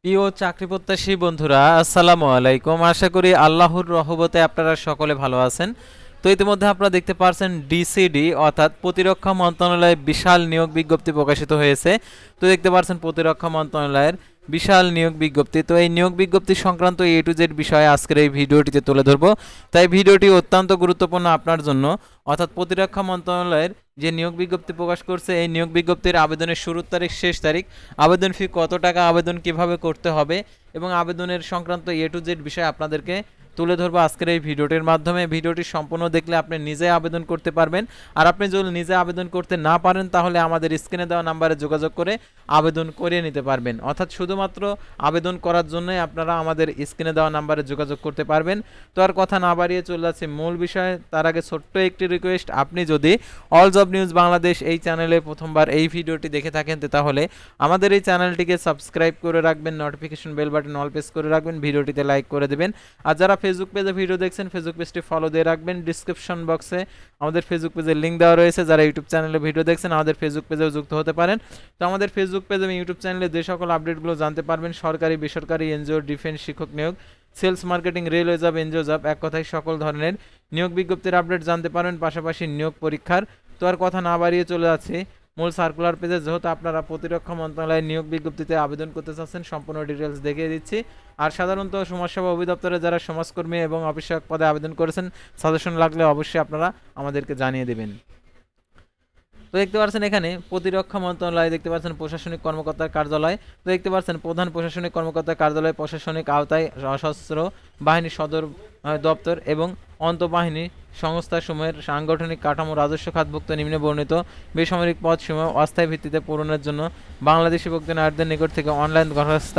প্রিয় চাকরি প্রত্যাশী বন্ধুরা, আসসালামু আলাইকুম। আশা করি আল্লাহর রহমতে আপনারা সকলে ভালো আছেন। তো ইতিমধ্যে আপনারা দেখতে পাচ্ছেন ডিসিডি অর্থাৎ প্রতিরক্ষা মন্ত্রণালয়ে বিশাল নিয়োগ বিজ্ঞপ্তি প্রকাশিত হয়েছে। তো দেখতে পাচ্ছেন প্রতিরক্ষা মন্ত্রণালয়ের বিশাল নিয়োগ বিজ্ঞপ্তি। তো এই নিয়োগ বিজ্ঞপ্তি সংক্রান্ত এ টু জেড বিষয়ে আজকের এই ভিডিওটিতে তুলে ধরবো। তাই ভিডিওটি অত্যন্ত গুরুত্বপূর্ণ আপনার জন্য। অর্থাৎ প্রতিরক্ষা মন্ত্রণালয়ের যে নিয়োগ বিজ্ঞপ্তি প্রকাশ করছে, এই নিয়োগ বিজ্ঞপ্তির আবেদনের শুরুর তারিখ, শেষ তারিখ, আবেদন ফি কত টাকা, আবেদন কিভাবে করতে হবে এবং আবেদনের সংক্রান্ত এ টু জেড বিষয় আপনাদেরকে তুলে ধরবো আজকের এই ভিডিওটির মাধ্যমে। ভিডিওটি সম্পূর্ণ দেখলে আপনি নিজে আবেদন করতে পারবেন। আর আপনি যদি নিজে আবেদন করতে না পারেন তাহলে আমাদের স্ক্রিনে দেওয়া নাম্বারে যোগাযোগ করে আবেদন করিয়ে নিতে পারবেন। অর্থাৎ শুধুমাত্র আবেদন করার জন্যই আপনারা আমাদের স্ক্রিনে দেওয়া নাম্বারে যোগাযোগ করতে পারবেন। তো আর কথা না বাড়িয়ে চলে যাচ্ছি মূল বিষয়ে। তার আগে ছোট্ট একটি রিকোয়েস্ট, আপনি যদি অল জব নিউজ বাংলাদেশ এই চ্যানেলে প্রথমবার এই ভিডিওটি দেখে থাকেন তাহলে আমাদের এই চ্যানেলটিকে সাবস্ক্রাইব করে রাখবেন, notification bell button all press করে রাখবেন, ভিডিওটিতে লাইক করে দেবেন। আর যারা ফেসবুক পেজে ভিডিও দেখছেন ফেসবুক পেজটি ফলো দিয়ে রাখবেন। ডিসক্রিপশন বক্সে আমাদের ফেসবুক পেজের লিঙ্ক দেওয়া রয়েছে। যারা ইউটিউব চ্যানেলে ভিডিও দেখছেন আমাদের ফেসবুক পেজেও যুক্ত হতে পারেন। তো আমাদের ফেসবুক পেজ এবং ইউটিউব চ্যানেলে যে সকল আপডেটগুলো জানতে পারবেন, সরকারি, বেসরকারি, এনজিও, ডিফেন্স, শিক্ষক নিয়োগ, sales, marketing, railway job, NGO job, এক কথায় সকল ধরনের নিয়োগ বিজ্ঞপ্তির আপডেট জানতে পারবেন, পাশাপাশি নিয়োগ পরীক্ষার। তো আর কথা না বাড়িয়ে চলে যাচ্ছি মূল সার্কুলার পেজে। যেহেতু আপনারা প্রতিরক্ষা মন্ত্রণালয়ের নিয়োগ বিজ্ঞপ্তিতে আবেদন করতে চাচ্ছেন, সম্পূর্ণ ডিটেলস দেখিয়ে দিচ্ছি। আর সাধারণত সমাজসেবা অধিদপ্তরে যারা সমাজকর্মী এবং অফিসক পদে আবেদন করেছেন, সাজেশন লাগলে অবশ্যই আপনারা আমাদেরকে জানিয়ে দেবেন। তো দেখতে পাচ্ছেন এখানে প্রতিরক্ষা মন্ত্রণালয়, দেখতে পাচ্ছেন প্রশাসনিক কর্মকর্তার কার্যালয়। তো দেখতে পাচ্ছেন প্রধান প্রশাসনিক কর্মকর্তার কার্যালয় প্রশাসনিক আওতায় সশস্ত্র বাহিনী সদর দপ্তর এবং অন্তঃবাহিনী সংস্থাসমূহের সাংগঠনিক কাঠামো রাজস্ব খাতভুক্ত নিম্নে বর্ণিত বেসামরিক পদসমূহ অস্থায়ী ভিত্তিতে পূরণের জন্য বাংলাদেশি ভোক্তাদের নিকট থেকে অনলাইন দরখাস্ত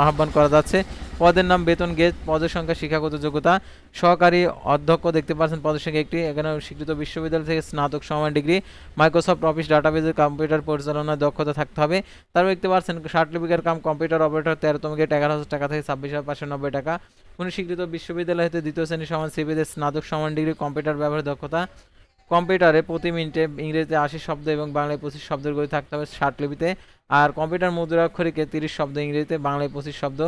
আহ্বান করা যাচ্ছে। পদের নাম, বেতন গেজ, পদের সংখ্যা, শিক্ষাগত যোগ্যতা সহকারী অধ্যক্ষ, দেখতে পাচ্ছেন পদের সংখ্যা একটি। এখানে স্বীকৃত বিশ্ববিদ্যালয় থেকে স্নাতক সমান ডিগ্রি, মাইক্রোসফট অফিস ডাটাবেজের কম্পিউটার পরিচালনায় দক্ষতা থাকতে হবে। তারপর দেখতে পাচ্ছেন সার্টিফিকেট কাম কম্পিউটার অপারেটর 13তম গেট 11,000 টাকা থেকে 26,590 টাকা। কোনো স্বীকৃত বিশ্ববিদ্যালয় হতে দ্বিতীয় শ্রেণী সমান সিভিতে স্নাতক সমান ডিগ্রি, কম্পিউটার ব্যবহারের দক্ষতা, কম্পিউটারে প্রতি মিনিটে ইংরেজিতে 80 শব্দ এবং বাংলায় 25 শব্দের গতি থাকতে হবে 60 লিপিতে। আর কম্পিউটার মুদ্রাক্ষরিকে 30 শব্দ ইংরেজিতে, বাংলায় 25 শব্দ।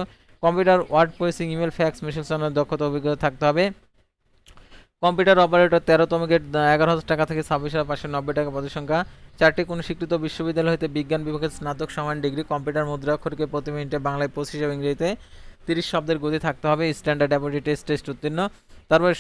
Computer word processing, email, fax, message চালানোর দক্ষতা অভিজ্ঞতা থাকতে হবে। কম্পিউটার অপারেটর 13তম গেট 11,000 টাকা থেকে 26,590 টাকা। পদের সংখ্যা 4টি। কোনো স্বীকৃত বিশ্ববিদ্যালয় হতে বিজ্ঞান বিভাগের স্নাতক সমান ডিগ্রি, কম্পিউটার মুদ্রাক্ষরকে প্রতি মিনিটে বাংলায় 25 এবং ইংরেজিতে 30 শব্দের গতি থাকতে হবে। স্ট্যান্ডার্ড অ্যাবিলিটি টেস্ট উত্তীর্ণ। তারপর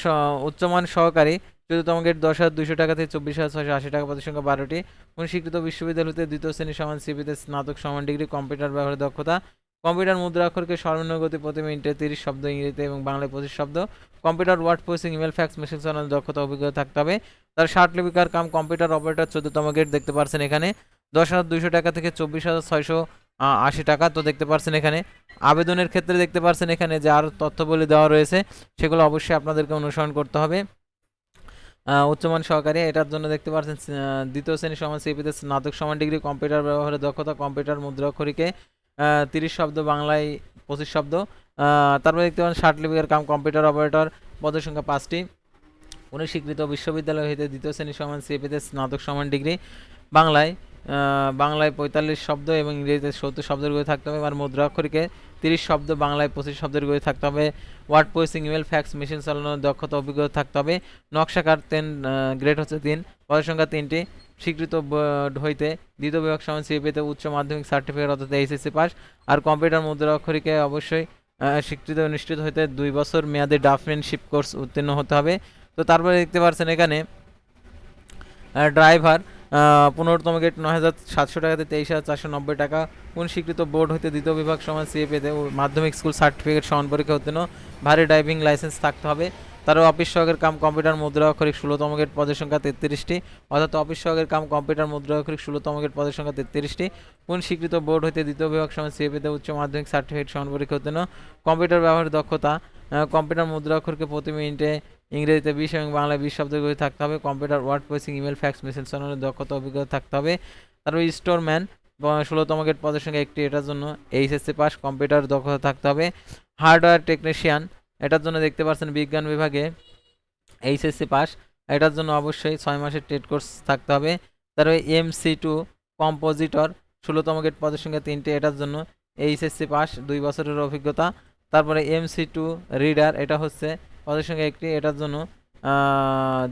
উচ্চমান সহকারী 14তম গেট 10,200 টাকা থেকে 24,680 টাকা। পদের সংখ্যা 12টি। কোনো স্বীকৃত বিশ্ববিদ্যালয় হতে দ্বিতীয় শ্রেণী সমান সিভিতে স্নাতক সমান ডিগ্রি, কম্পিউটার ব্যবহারের দক্ষতা, কম্পিউটার মুদ্রাক্ষরকে সর্বনিম্ন গতি প্রতি মিনিটে 30 শব্দ ইংরেজিতে এবং বাংলায় 25 শব্দ। Computer word processing, email, fax, message চালানোর দক্ষতা অভিজ্ঞতা থাকতে হবে। তার 60 লিপিকার কাম কম্পিউটার অপারেটর 14তম গেট, দেখতে পাচ্ছেন এখানে 10,200 টাকা থেকে 24,680 টাকা। তো দেখতে পাচ্ছেন এখানে আবেদনের ক্ষেত্রে দেখতে পাচ্ছেন এখানে যে আরও তথ্যবলী দেওয়া রয়েছে, সেগুলো অবশ্যই আপনাদেরকে অনুসরণ করতে হবে। উচ্চমান সহকারী, এটার জন্য দেখতে পাচ্ছেন দ্বিতীয় শ্রেণী সমান সিপিতে স্নাতক সমান ডিগ্রি, কম্পিউটার ব্যবহারের দক্ষতা, কম্পিউটার মুদ্রাক্ষরিকে 30 শব্দ, বাংলায় 25 শব্দ। তারপরে দেখতে পাচ্ছেন 60 লিপিকার কাম কম্পিউটার অপারেটর, পদের সংখ্যা 5টি। কোনো স্বীকৃত বিশ্ববিদ্যালয় হইতে দ্বিতীয় শ্রেণী সমান সিপিতে স্নাতক সমান ডিগ্রি, বাংলায় 45 শব্দ এবং ইংরেজিতে 70 শব্দের গতি থাকতে হবে। আর মুদ্রাক্ষরিকে 30 শব্দ, বাংলায় 25 শব্দের গতি থাকতে হবে। Word processing, email, fax, machine চালানোর দক্ষতা অভিজ্ঞতা থাকতে হবে। নকশাকার 10 গ্রেড হচ্ছে 3, পদের সংখ্যা 3টি। স্বীকৃত হইতে দ্বিতীয় বিভাগ সমান সিপিতে উচ্চ মাধ্যমিক সার্টিফিকেট অর্থাৎ এইচএসসি পাস। আর কম্পিউটার মুদ্রাক্ষরিকে অবশ্যই স্বীকৃত নিশ্চিত হইতে 2 বছর মেয়াদে ড্রাফটম্যানশিপ কোর্স উত্তীর্ণ হতে হবে। তো তারপরে দেখতে পাচ্ছেন এখানে ড্রাইভার 15তম গেট 9,700 টাকা থেকে 23,490 টাকা। কোন স্বীকৃত বোর্ড হইতে দ্বিতীয় বিভাগ সমান সিএপিতে মাধ্যমিক স্কুল সার্টিফিকেট সমান পরীক্ষা উত্তীর্ণ, ভারী ড্রাইভিং লাইসেন্স থাকতে হবে। তারও অফিস সহকারীর কাম কম্পিউটার মুদ্রাক্ষরিক 16তম গেট, পদের সংখ্যা 33টি। অর্থাৎ অফিস সহকারীর কাম কম্পিউটার মুদ্রাক্ষরিক 16তম গেট, পদের সংখ্যা 33টি। কোন স্বীকৃত বোর্ড হইতে দ্বিতীয় বিভাগ সমান সিএপিতে উচ্চ মাধ্যমিক সার্টিফিকেট সমান পরীক্ষা উত্তীর্ণ, কম্পিউটার ব্যবহারের দক্ষতা, কম্পিউটার মুদ্রাক্ষরকে প্রতি মিনিটে ইংরেজিতে 20 এবং বাংলায় 20 শব্দের গতি থাকতে হবে। Computer word processing, email, fax, message চালানোর দক্ষতা অভিজ্ঞতা থাকতে হবে। তারপর স্টোরম্যান 16তম গেট, পদের সংখ্যা 1টি। এটার জন্য এইচএসসি পাস, কম্পিউটার দক্ষতা থাকতে হবে। হার্ডওয়্যার টেকনিশিয়ান, এটার জন্য দেখতে পাচ্ছেন বিজ্ঞান বিভাগে এইচএসসি পাস, এটার জন্য অবশ্যই 6 মাসের ট্রেড কোর্স থাকতে হবে। তারপরে MC2 কম্পোজিটর 16তম গেট, পদের সংখ্যা 3টি। এটার জন্য এইচএসসি পাস 2 বছরের অভিজ্ঞতা। তারপরে MC2 রিডার, এটা হচ্ছে পদের সংখ্যা একটি, এটার জন্য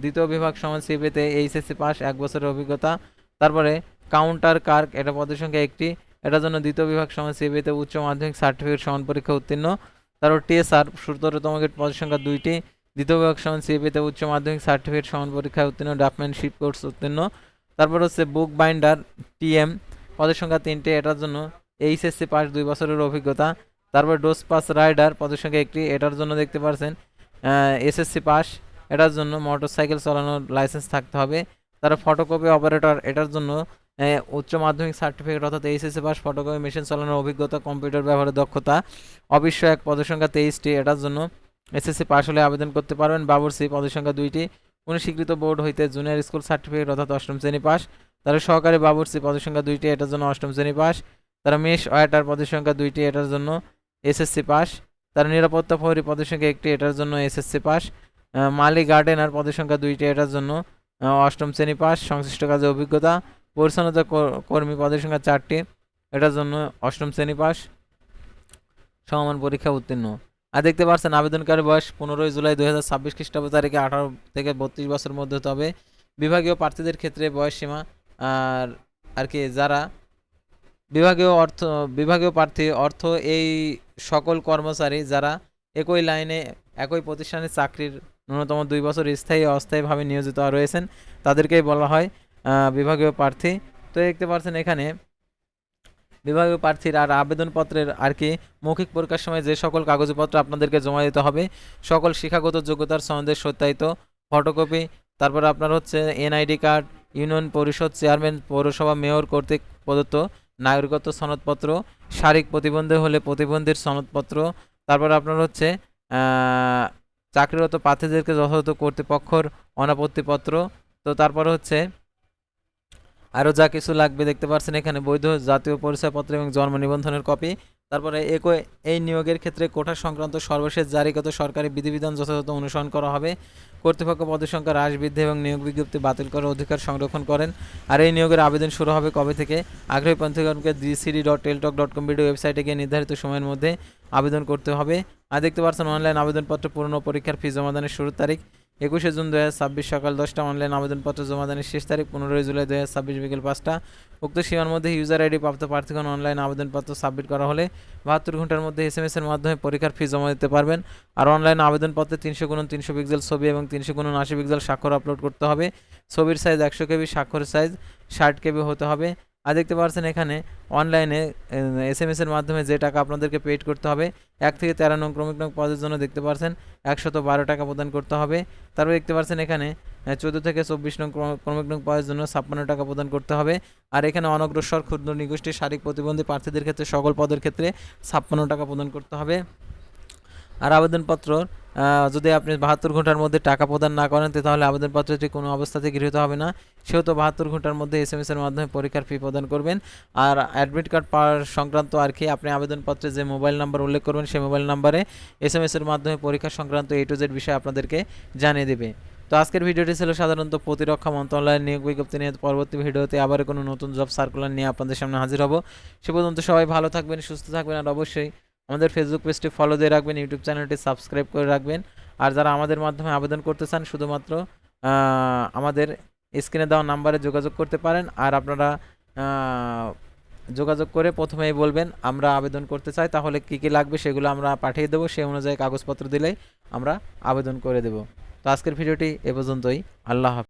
দ্বিতীয় বিভাগ সমান সিপিতে এইচএসসি পাস 1 বছরের অভিজ্ঞতা। তারপরে কাউন্টার কার্ক, এটা পদের সংখ্যা একটি, এটার জন্য দ্বিতীয় বিভাগ সমান সিপিতে উচ্চ মাধ্যমিক সার্টিফিকেট সমান পরীক্ষা উত্তীর্ণ। তারপর টিএসআর 17তম গ্রেড, পদের সংখ্যা 2টি, দ্বিতীয় বিভাগ সমান সিপিতে উচ্চ মাধ্যমিক সার্টিফিকেট সমান পরীক্ষায় উত্তীর্ণ, ড্রাফটম্যানশিপ কোর্স উত্তীর্ণ। তারপর হচ্ছে বুক বাইন্ডার TM, পদের সংখ্যা 3টি, এটার জন্য এইচএসসি পাস 2 বছরের অভিজ্ঞতা। তারপর ডোজ পাস রাইডার, পদের সংখ্যা একটি, এটার জন্য দেখতে পাচ্ছেন এসএসসি পাস, এটার জন্য মোটরসাইকেল চালানোর লাইসেন্স থাকতে হবে। তারপর ফটোকপি অপারেটর, এটার জন্য উচ্চ মাধ্যমিক সার্টিফিকেট অর্থাৎ এইচএসসি পাস, ফটোকপি মেশিন চালানোর অভিজ্ঞতা, কম্পিউটার ব্যবহারের দক্ষতা। অফিস সহায়ক, পদের সংখ্যা 23টি, এটার জন্য এসএসসি পাস হলে আবেদন করতে পারবেন। বাবুর্চি, পদের সংখ্যা 2টি, কোনো স্বীকৃত বোর্ড হইতে জুনিয়র স্কুল সার্টিফিকেট অর্থাৎ 8ম শ্রেণী পাস। তারা সহকারী বাবুর্চি, পদের সংখ্যা 2টি, এটার জন্য 8ম শ্রেণী পাস। তারা মেশ ওয়েটার, পদের সংখ্যা 2টি, এটার জন্য এসএসসি পাস। তারা নিরাপত্তা প্রহরী, পদের সংখ্যা 1টি, এটার জন্য এসএসসি পাস। মালি গার্ডেনার, পদের সংখ্যা 2টি, এটার জন্য 8ম শ্রেণী পাস, সংশ্লিষ্ট কাজে অভিজ্ঞতা। পরিচ্ছন্নতা কর্মী, পদের সংখ্যা 4টি, এটার জন্য 8ম শ্রেণী পাস, সমমান পরীক্ষা উত্তীর্ণ। আর দেখতে পাচ্ছেন আবেদনকারী বয়স 15 জুলাই 2026 খ্রিস্টাব্দ তারিখে 18 থেকে 32 বছর মধ্যে হতে হবে। বিভাগীয় প্রার্থীদের ক্ষেত্রে বয়স সীমা আর কি যারা বিভাগীয় প্রার্থী অর্থ এই সকল কর্মচারী যারা একই লাইনে একই প্রতিষ্ঠানে চাকরির ন্যূনতম 2 বছর স্থায়ী অস্থায়ীভাবে নিয়োজিত রয়েছেন তাদেরকেই বলা হয় বিভাগীয় প্রার্থী। তো দেখতে পাচ্ছেন এখানে বিভাগীয় প্রার্থীর আর আবেদনপত্রের আর কি মৌখিক পরীক্ষার সময় যে সকল কাগজপত্র আপনাদেরকে জমা দিতে হবে, সকল শিক্ষাগত যোগ্যতার সনদের সত্যায়িত ফটোকপি, তারপর আপনার হচ্ছে NID কার্ড, ইউনিয়ন পরিষদ চেয়ারম্যান, পৌরসভা মেয়র কর্তৃক প্রদত্ত নাগরিকত্ব সনদপত্র, শারীরিক প্রতিবন্ধী হলে প্রতিবন্ধীর সনদপত্র, তারপর আপনার হচ্ছে চাকরিরত প্রার্থীদেরকে যথাযথ কর্তৃপক্ষের অনাপত্তিপত্র। তো তারপর হচ্ছে আরও যা কিছু লাগবে দেখতে পাচ্ছেন এখানে বৈধ জাতীয় পরিচয়পত্র এবং জন্ম নিবন্ধনের কপি। তারপরে এই নিয়োগের ক্ষেত্রে কোটা সংক্রান্ত সর্বশেষ জারিগত সরকারি বিধিবিধান যথাযথ অনুসরণ করা হবে। কর্তৃপক্ষ পদের সংখ্যা হ্রাস বৃদ্ধি এবং নিয়োগ বিজ্ঞপ্তি বাতিল করার অধিকার সংরক্ষণ করেন। আর এই নিয়োগের আবেদন শুরু হবে কবে থেকে? আগ্রহী প্রার্থীগণকে gcd.teltalk.com ভিডিও ওয়েবসাইটে গিয়ে নির্ধারিত সময়ের মধ্যে আবেদন করতে হবে। আর দেখতে পাচ্ছেন অনলাইন আবেদনপত্র পূর্ণ, পরীক্ষার ফি জমাদানের শুরুর তারিখ 21 জুন 2026 সকাল 10টা, অনলাইন আবেদনপত্র জমাদানের শেষ তারিখ 15 জুলাই 2026 বিকেল 5টা। উক্ত সীমার মধ্যে ইউজার আইডি প্রাপ্ত প্রার্থীগণ অনলাইন আবেদনপত্র সাবমিট করা হলে 72 ঘন্টার মধ্যে SMS এর মাধ্যমে পরীক্ষার ফি জমা দিতে পারবেন। আর অনলাইন আবেদনপত্রে 300x300 পিক্সেল ছবি এবং 300x80 পিক্সেল স্বাক্ষর আপলোড করতে হবে। ছবির সাইজ 100 KB, স্বাক্ষরের সাইজ 60 KB হতে হবে। আর দেখতে পাচ্ছেন এখানে অনলাইনে SMS এর মাধ্যমে যে টাকা আপনাদেরকে পেড করতে হবে 1 থেকে 13 নং ক্রমিক নং পদের জন্য দেখতে পাচ্ছেন 112 টাকা প্রদান করতে হবে। তারপর দেখতে পাচ্ছেন এখানে 14 থেকে 24 নং ক্রমিক নং পদের জন্য 56 টাকা প্রদান করতে হবে। আর এখানে অনগ্রসর ক্ষুদ্র নিগোষ্ঠী শারীরিক প্রতিবন্ধী প্রার্থীদের ক্ষেত্রে সকল পদের ক্ষেত্রে 56 টাকা প্রদান করতে হবে। আর আবেদনপত্র যদি আপনি 72 ঘন্টার মধ্যে টাকা প্রদান না করেন তাহলে আবেদনপত্রটি কোনো অবস্থাতে গৃহীত হবে না। সেহেতু 72 ঘন্টার মধ্যে SMS এর মাধ্যমে পরীক্ষার ফি প্রদান করবেন। আর অ্যাডমিট কার্ড পাওয়ার সংক্রান্ত আর কি আপনি আবেদনপত্রে যে মোবাইল নাম্বার উল্লেখ করবেন সেই মোবাইল নাম্বারে SMS এর মাধ্যমে পরীক্ষা সংক্রান্ত A to Z বিষয় আপনাদেরকে জানিয়ে দেবে। তো আজকের ভিডিওটি ছিল সাধারণত প্রতিরক্ষা মন্ত্রণালয়ের নিয়োগ বিজ্ঞপ্তি নিয়ে। পরবর্তী ভিডিওতে আবার কোনো নতুন জব সার্কুলার নিয়ে আপনাদের সামনে হাজির হব। সে পর্যন্ত সবাই ভালো থাকবেন, সুস্থ থাকবেন, আর অবশ্যই আমাদের ফেসবুক পেজটি ফলো দিয়ে রাখবেন, ইউটিউব চ্যানেলটি সাবস্ক্রাইব করে রাখবেন। আর যারা আমাদের মাধ্যমে আবেদন করতে চান শুধুমাত্র আমাদের স্ক্রিনে দেওয়া নাম্বারে যোগাযোগ করতে পারেন। আর আপনারা যোগাযোগ করে প্রথমেই বলবেন আমরা আবেদন করতে চাই, তাহলে কী কী লাগবে সেগুলো আমরা পাঠিয়ে দেবো, সেই অনুযায়ী কাগজপত্র দিলেই আমরা আবেদন করে দেব। তো আজকের ভিডিওটি এ পর্যন্তই। আল্লাহ হাফেজ।